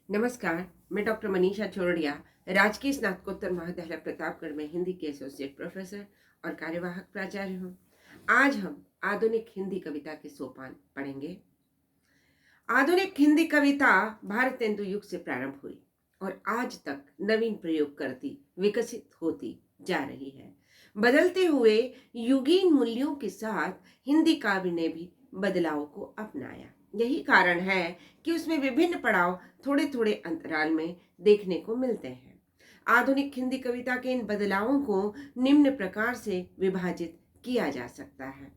नमस्कार। मैं डॉक्टर मनीषा चोरडिया, राजकीय स्नातकोत्तर महाविद्यालय प्रतापगढ़ में हिंदी की एसोसिएट प्रोफेसर और कार्यवाहक प्राचार्य हूँ। आज हम आधुनिक हिंदी कविता के सोपान पढ़ेंगे। आधुनिक हिंदी कविता भारतेंदु युग से प्रारंभ हुई और आज तक नवीन प्रयोग करती, विकसित होती जा रही है। बदलते हुए युगीन मूल्यों के साथ हिंदी काव्य ने भी बदलाव को अपनाया। यही कारण है कि उसमें विभिन्न पड़ाव थोड़े थोड़े अंतराल में देखने को मिलते हैं। आधुनिक हिंदी कविता के इन बदलावों को निम्न प्रकार से विभाजित किया जा सकता है।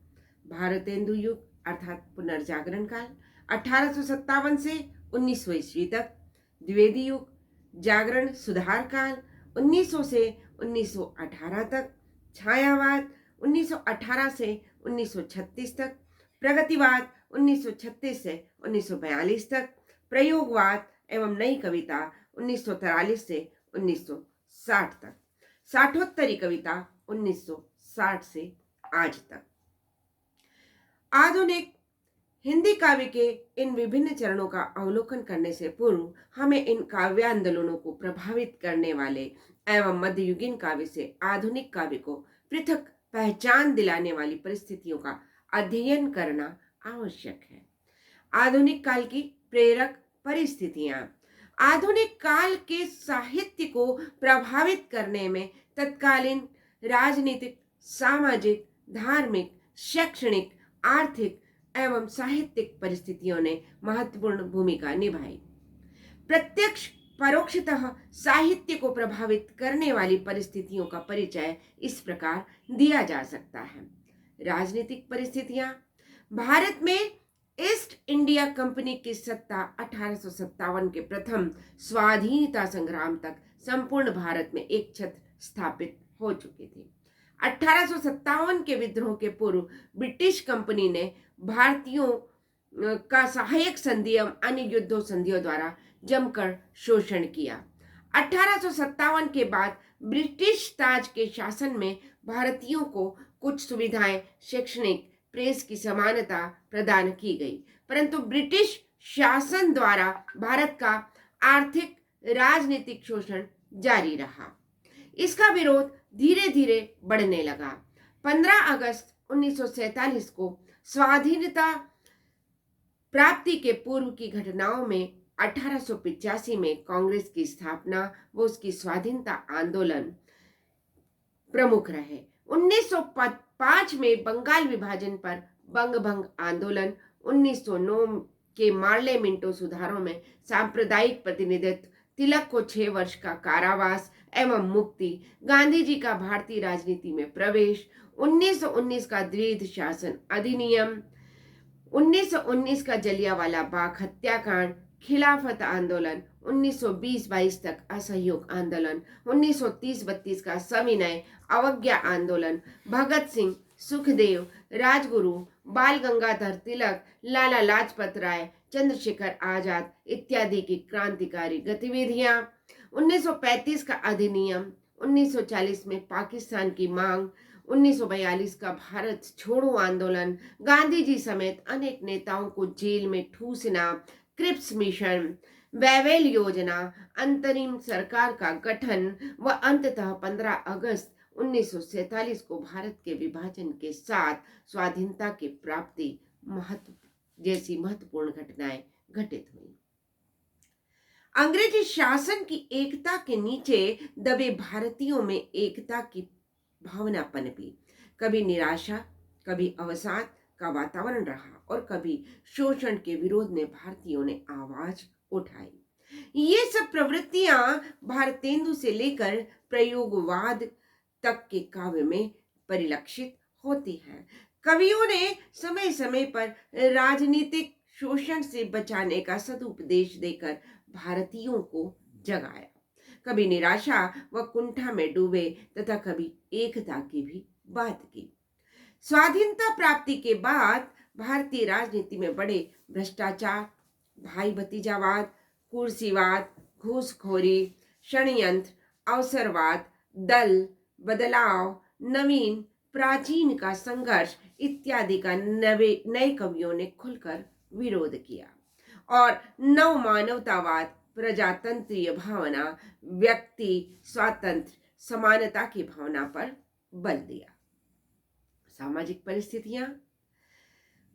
भारतेंदु युग अर्थात पुनर्जागरण काल 1857 से 1900 ईस्वी तक। द्विवेदी युग जागरण सुधार काल 1900 से 1918 तक। छायावाद 1918 से 1936 तक। प्रगतिवाद 1936 से 1942 तक। प्रयोगवाद एवं नई कविता 1943 से 1960 तक। साठोत्तरी कविता 1960 से आज तक। आधुनिक हिंदी काव्य के इन विभिन्न चरणों का अवलोकन करने से पूर्व हमें इन काव्यांदोलनों को प्रभावित करने वाले एवं मध्ययुगीन काव्य से आधुनिक काव्य को पृथक पहचान दिलाने वाली परिस्थितियों का अध्ययन करना आवश्यक है। आधुनिक काल की प्रेरक परिस्थितियां। आधुनिक काल के साहित्य को प्रभावित करने में तत्कालीन राजनीतिक, सामाजिक, धार्मिक, शैक्षणिक, आर्थिक एवं साहित्यिक परिस्थितियों ने महत्वपूर्ण भूमिका निभाई। प्रत्यक्ष परोक्षतः साहित्य को प्रभावित करने वाली परिस्थितियों का परिचय इस प्रकार दिया जा सकता है। राजनीतिक परिस्थितियां। भारत में ईस्ट इंडिया कंपनी की सत्ता 1857 के प्रथम स्वाधीनता संग्राम तक संपूर्ण भारत में एक छत्र स्थापित हो चुकी थी। 1857 के विद्रोह के पूर्व ब्रिटिश कंपनी ने भारतीयों का सहायक संधि एवं अन्य युद्धों संधियों द्वारा जमकर शोषण किया। 1857 के बाद ब्रिटिश ताज के शासन में भारतीयों को कुछ सुविधाएं, शैक्षणिक, प्रेस की समानता प्रदान की गई, परंतु ब्रिटिश शासन द्वारा भारत का आर्थिक, राजनीतिक शोषण जारी रहा। इसका विरोध धीरे धीरे बढ़ने लगा। 15 अगस्त 1947 को स्वाधीनता प्राप्ति के पूर्व की घटनाओं में 1885 में कांग्रेस की स्थापना व उसकी स्वाधीनता आंदोलन प्रमुख रहे। 1905 में बंगाल विभाजन पर बंग भंग आंदोलन, 1909 के मार्ले मिंटो सुधारों में सांप्रदायिक प्रतिनिधित्व, तिलक को 6 वर्ष का कारावास एवं मुक्ति, गांधी जी का भारतीय राजनीति में प्रवेश, 1919 का द्विविध शासन अधिनियम, 1919 का जलियांवाला बाग हत्याकांड, खिलाफत आंदोलन, 1920-22 तक असहयोग आंदोलन, 1930-32 का सविनय अवज्ञा आंदोलन, भगत सिंह, सुखदेव, राजगुरु, बाल गंगाधर तिलक, लाला लाजपत राय, चंद्रशेखर आजाद इत्यादि की क्रांतिकारी गतिविधियां, 1935 का अधिनियम, 1940 में पाकिस्तान की मांग, 1942 का भारत छोड़ो आंदोलन, गांधी जी समेत अनेक नेताओं को जेल में ठूसना, क्रिप्स मिशन, वेवेल योजना, अंतरिम सरकार का गठन व अंततः 15 अगस्त 1947 को भारत के विभाजन के साथ स्वाधीनता की प्राप्ति जैसी महत्वपूर्ण घटनाएं घटित हुई। अंग्रेजी शासन की एकता के नीचे दबे भारतीयों में एकता की भावना पनपी। कभी निराशा, कभी अवसाद का वातावरण रहा और कभी शोषण के विरोध में भारतीयों ने आवाज उठाई। ये सब प्रवृत्तियां भारतेंदु से लेकर प्रयोगवाद तक के काव्य में परिलक्षित होती हैं। कवियों ने समय समय पर राजनीतिक शोषण से बचाने का सदुपदेश देकर भारतीयों को जगाया। कभी निराशा व कुंठा में डूबे तथा कभी एकता की भी बात की। स्वाधीनता प्राप्ति के बाद भारतीय राजनीति में बड़े भ्रष्टाचार, भाई भतीजावाद, कुर्सीवाद, घूसखोरी, षड्यंत्र, अवसरवाद, दल बदलाव, नवीन प्राचीन का संघर्ष इत्यादि का नए कवियों ने खुलकर विरोध किया और नव मानवतावाद प्रजातंत्रीय भावना, व्यक्ति स्वातंत्र्य, समानता की भावना पर बल दिया। सामाजिक परिस्थितियां।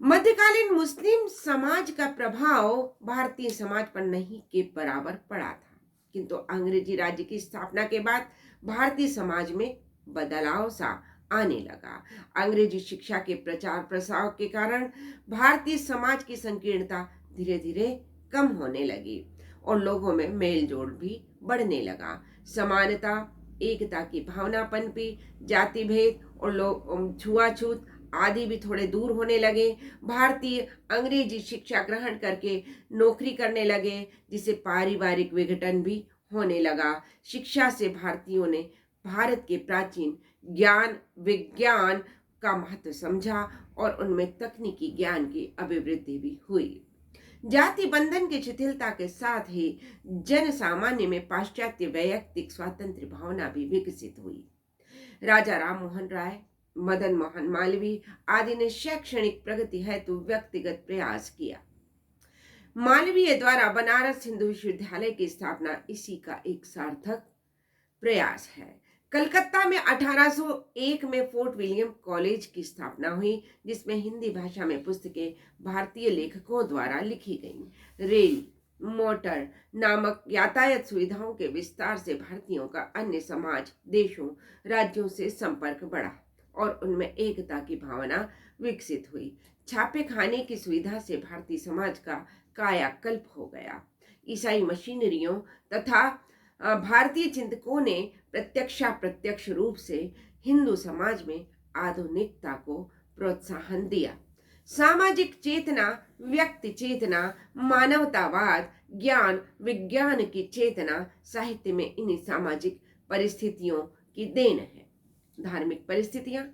मध्यकालीन मुस्लिम समाज का प्रभाव भारतीय समाज पर नहीं के बराबर पड़ा था, किंतु अंग्रेजी राज्य की स्थापना के बाद भारतीय समाज में बदलाव सा आने लगा। अंग्रेजी शिक्षा के प्रचार प्रसार के कारण भारतीय समाज की संकीर्णता धीरे धीरे कम होने लगी और लोगों में मेल जोल भी बढ़ने लगा। समानता, एकता की भावना पनपी, जाति भेद और लोग छुआछूत आदि भी थोड़े दूर होने लगे। भारतीय अंग्रेजी शिक्षा ग्रहण करके नौकरी करने लगे, जिससे पारिवारिक विघटन भी होने लगा। शिक्षा से भारतीयों ने भारत के प्राचीन ज्ञान विज्ञान का महत्व समझा और उनमें तकनीकी ज्ञान की अभिवृद्धि भी हुई। जाति बंधन की शिथिलता के साथ ही जन सामान्य में पाश्चात्य वैयक्तिक स्वातंत्र्य भावना भी विकसित हुई। राजा राम मोहन राय, मदन मोहन मालवीय आदि ने शैक्षणिक प्रगति हेतु व्यक्तिगत प्रयास किया। मालवीय द्वारा बनारस हिंदू विश्वविद्यालय की स्थापना इसी का एक सार्थक प्रयास है। कलकत्ता में 1801 में फोर्ट विलियम कॉलेज की स्थापना हुई, जिसमें हिंदी भाषा में पुस्तकें भारतीय लेखकों द्वारा लिखी गईं। रेल, मोटर नामक यातायात सुविधाओं के विस्तार से भारतीयों का अन्य समाज, देशों, राज्यों से संपर्क बढ़ा और उनमें एकता की भावना विकसित हुई। छापे खाने की सुविधा से भारतीय समाज का कायाकल्प हो गया। ईसाई मशीनरियों तथा भारतीय चिंतकों ने प्रत्यक्ष रूप से हिंदू समाज में आधुनिकता को प्रोत्साहन दिया। सामाजिक चेतना, व्यक्ति चेतना, मानवतावाद, ज्ञान विज्ञान की चेतना साहित्य में इन्हीं सामाजिक परिस्थितियों की देन है। धार्मिक परिस्थितियां।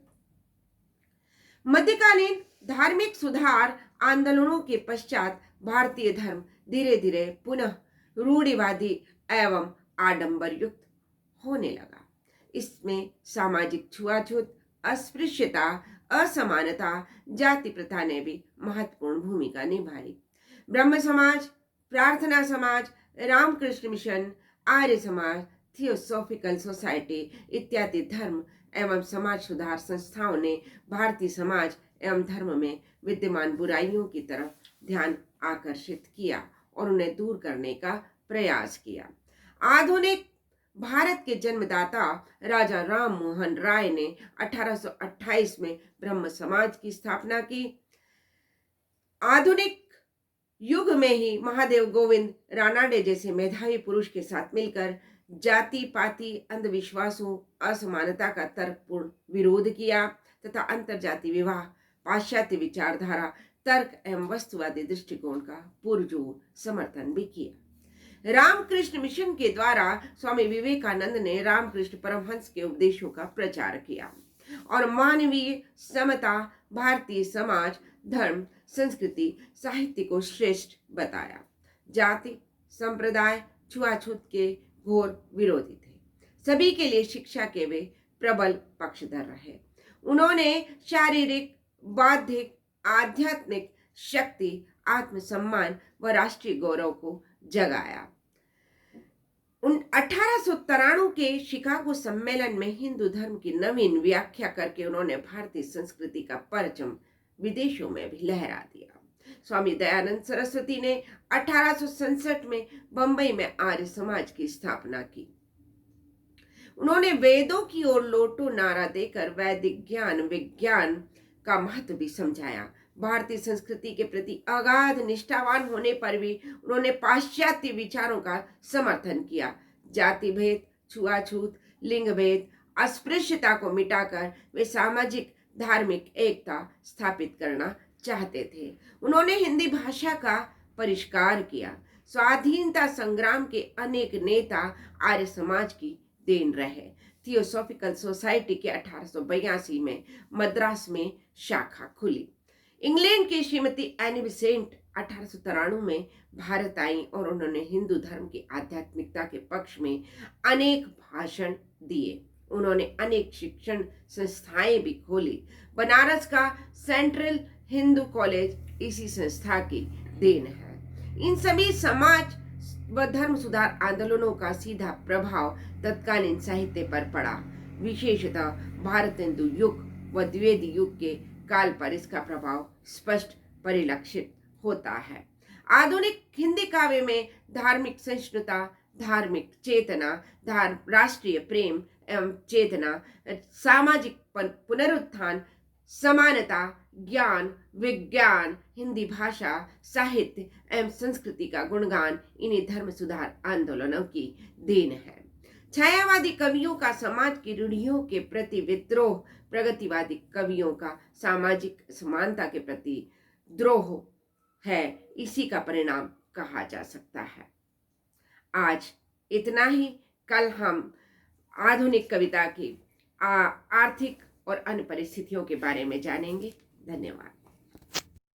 मध्यकालीन धार्मिक सुधार आंदोलनों के पश्चात भारतीय धर्म धीरे धीरे पुनः रूढ़िवादी एवं आडंबर युक्त होने लगा। इसमें सामाजिक छुआछूत, अस्पृश्यता, असमानता, जाति प्रथा ने भी महत्वपूर्ण भूमिका निभाई। ब्रह्म समाज, प्रार्थना समाज, Ramakrishna mission, Arya Samaj, theosophical society इत्यादि धर्म एवं समाज सुधार संस्थाओं ने भारतीय समाज एवं धर्म में विद्यमान बुराइयों की तरफ ध्यान आकर्षित किया और उन्हें दूर करने का प्रयास किया। आधुनिक भारत के जन्मदाता राजा राम मोहन राय ने 1828 में ब्रह्म समाज की स्थापना की। आधुनिक युग में ही महादेव गोविंद रानाडे जैसे मेधावी पुरुष के साथ मिलकर जाति पाति, अंधविश्वासों, असमानता का तर्कपूर्ण विरोध किया तथा अंतरजाति विवाह, पाश्चात्य विचारधारा, तर्क एवं वस्तुवादी दृष्टिकोण का पुरजोर समर्थन भी किया। रामकृष्ण मिशन के द्वारा स्वामी विवेकानंद ने रामकृष्ण परमहंस के उपदेशों का प्रचार किया और मानवीय समता, भारतीय समाज, धर्म, संस्कृति, साहित्य को श्रेष्ठ बताया। जाति, संप्रदाय, छुआछूत के घोर विरोधी थे। सभी के लिए शिक्षा के वे प्रबल पक्षधर रहे। उन्होंने शारीरिक, बौद्धिक, आध्यात्मिक शक्ति, आत्मसम्मान व राष्ट्रीय गौरव को जगाया। 1893 के शिकागो सम्मेलन में हिंदू धर्म की नवीन व्याख्या करके उन्होंने भारतीय संस्कृति का परचम विदेशों में भी लहरा दिया। स्वामी दयानंद सरस्वती ने 1867 में बंबई में आर्य समाज की स्थापना की। उन्होंने वेदों की ओर लौटो नारा देकर वैदिक ज्ञान विज्ञान का महत्व भी समझाया। भारतीय संस्कृति के प्रति अगाध निष्ठावान होने पर भी उन्होंने पाश्चात्य विचारों का समर्थन किया। जाति भेद, छुआछूत, लिंग भेद, अस्पृश्यता को मिटाकर वे सामाजिक धार्मिक एकता स्थापित करना चाहते थे। उन्होंने हिंदी भाषा का परिष्कार किया। स्वाधीनता संग्राम के अनेक नेता आर्य समाज की देन रहे। थियोसॉफिकल सोसाइटी के 1882 में मद्रास में शाखा खुली। इंग्लैंड की श्रीमती एनी बेसेंट 1893 में भारत आई और उन्होंने हिंदू धर्म की आध्यात्मिकता के पक्ष में अनेक भाषण दिए। उन्होंने अनेक शिक्षण संस्थाएं भी खोली। बनारस का सेंट्रल हिंदू कॉलेज इसी संस्था की देन है। इन सभी समाज व धर्म सुधार आंदोलनों का सीधा प्रभाव तत्कालीन साहित्य पर पड़ा। विशेषतः भारतेंदु युग व द्विवेदी युग के काल पर इसका प्रभाव स्पष्ट परिलक्षित होता है। आधुनिक हिंदी काव्य में धार्मिक सहिष्णुता, धार्मिक चेतना, राष्ट्रीय प्रेम एवं चेतना, सामाजिक पुनरुत्थान, समानता, ज्ञान, विज्ञान, हिंदी भाषा, साहित्य एवं संस्कृति का गुणगान इन्हीं धर्म सुधार आंदोलनों की देन है। छायावादी कवियों का समाज की रूढ़ियों के प्रति विद्रोह, प्रगतिवादी कवियों का सामाजिक समानता के प्रति द्रोह है, इसी का परिणाम कहा जा सकता है। आज इतना ही। कल हम आधुनिक कविता की आर्थिक और अन्य परिस्थितियों के बारे में जानेंगे। धन्यवाद।